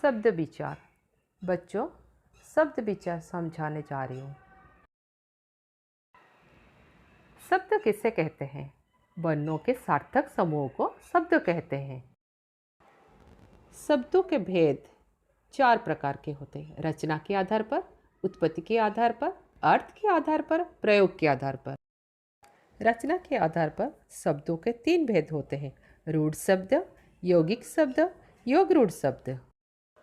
शब्द विचार। बच्चों, शब्द विचार समझाने जा रही हूँ। शब्द किसे कहते हैं? वर्णों के सार्थक समूह को शब्द कहते हैं। शब्दों के भेद 4 प्रकार के होते हैं: रचना के आधार पर, उत्पत्ति के आधार पर, अर्थ के आधार पर, प्रयोग के आधार पर। रचना के आधार पर शब्दों के 3 भेद होते हैं: रूढ़ शब्द, यौगिक शब्द, योग रूढ़ शब्द।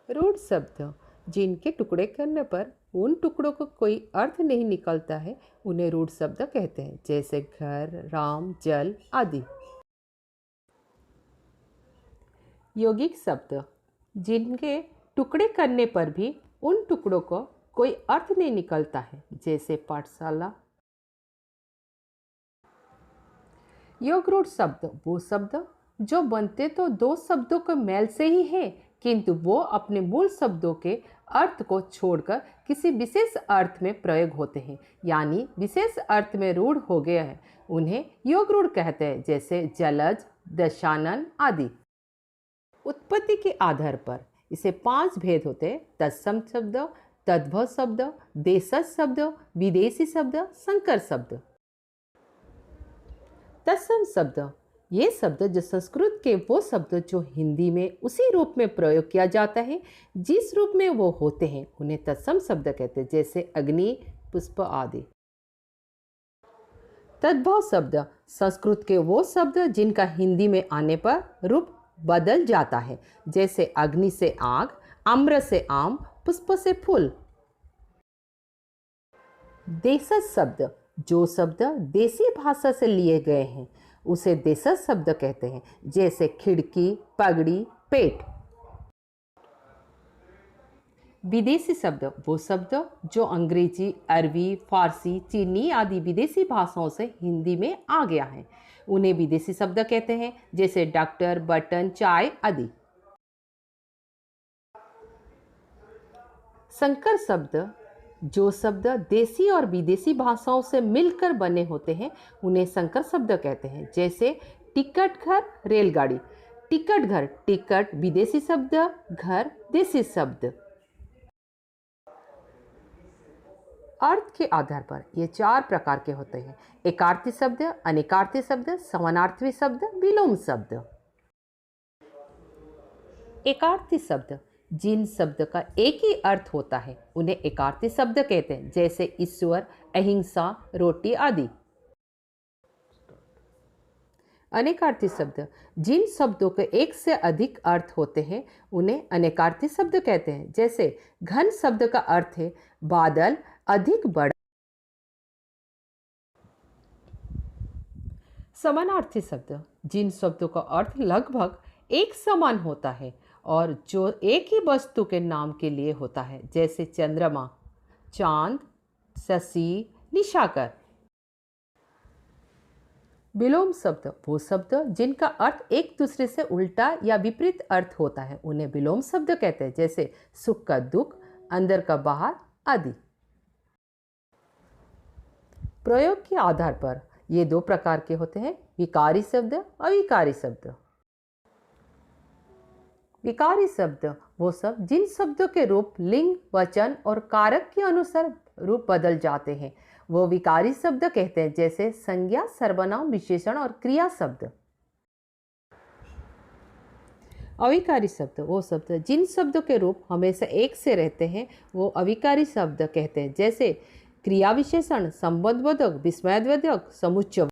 रूढ़ शब्द जिनके टुकड़े करने पर उन टुकड़ों को कोई अर्थ नहीं निकलता है, उन्हें रूढ़ शब्द कहते हैं, जैसे घर, राम, जल आदि। यौगिक शब्द जिनके टुकड़े करने पर भी उन टुकड़ों को कोई अर्थ नहीं निकलता है, जैसे पाठशाला। योग रूढ़ शब्द वो शब्द जो बनते तो 2 शब्दों के मेल से ही है, किंतु वो अपने मूल शब्दों के अर्थ को छोड़कर किसी विशेष अर्थ में प्रयोग होते हैं, यानी विशेष अर्थ में रूढ़ हो गया है। उन्हें योग रूढ़ कहते हैं, जैसे जलज, दशानन आदि। उत्पत्ति के आधार पर इसे 5 भेद होते हैं: तत्सम शब्द, तद्भव शब्द, देशज शब्द, विदेशी शब्द, संकर शब्द। तत्सम शब्द ये शब्द जो संस्कृत के वो शब्द जो हिंदी में उसी रूप में प्रयोग किया जाता है जिस रूप में वो होते हैं, उन्हें तत्सम शब्द कहते हैं, जैसे अग्नि, पुष्प आदि। तद्भव शब्द संस्कृत के वो शब्द जिनका हिंदी में आने पर रूप बदल जाता है, जैसे अग्नि से आग, आम्र से आम, पुष्प से फूल। देशज शब्द जो शब्द देसी भाषा से लिए गए हैं उसे देशज शब्द कहते हैं, जैसे खिड़की, पगड़ी, पेट। विदेशी शब्द वो शब्द जो अंग्रेजी, अरबी, फारसी, चीनी आदि विदेशी भाषाओं से हिंदी में आ गया है, उन्हें विदेशी शब्द कहते हैं, जैसे डॉक्टर, बटन, चाय आदि। संकर शब्द जो शब्द देसी और विदेशी भाषाओं से मिलकर बने होते हैं, उन्हें संकर शब्द कहते हैं, जैसे टिकट घर, रेलगाड़ी। टिकट घर टिकट विदेशी शब्द, घर देसी शब्द। अर्थ के आधार पर ये 4 प्रकार के होते हैं: एकार्थी शब्द, अनेकार्थी शब्द, समानार्थी शब्द, विलोम शब्द। एकार्थी शब्द जिन शब्द का एक ही अर्थ होता है उन्हें एकार्थी शब्द कहते हैं, जैसे ईश्वर, अहिंसा, रोटी आदि। अनेकार्थी शब्द जिन शब्दों के एक से अधिक अर्थ होते हैं उन्हें अनेकार्थी शब्द कहते हैं, जैसे घन शब्द का अर्थ है बादल, अधिक बड़ा। समानार्थी शब्द जिन शब्दों का अर्थ लगभग एक समान होता है और जो एक ही वस्तु के नाम के लिए होता है, जैसे चंद्रमा, चांद, शशि, निशाकर। विलोम शब्द वो शब्द जिनका अर्थ एक दूसरे से उल्टा या विपरीत अर्थ होता है, उन्हें विलोम शब्द कहते हैं, जैसे सुख का दुख, अंदर का बाहर आदि। प्रयोग के आधार पर ये 2 प्रकार के होते हैं: विकारी शब्द, अविकारी शब्द। विकारी शब्द वो शब्द जिन शब्दों के रूप, लिंग, वचन और कारक के अनुसार रूप बदल जाते हैं, वो विकारी शब्द कहते हैं, जैसे संज्ञा, सर्वनाम, विशेषण और क्रिया शब्द। अविकारी शब्द वो शब्द जिन शब्दों के रूप हमेशा एक से रहते हैं, वो अविकारी शब्द कहते हैं, जैसे क्रिया विशेषण, संबंधबोधक, विस्मयवर्धक, समुच्चय।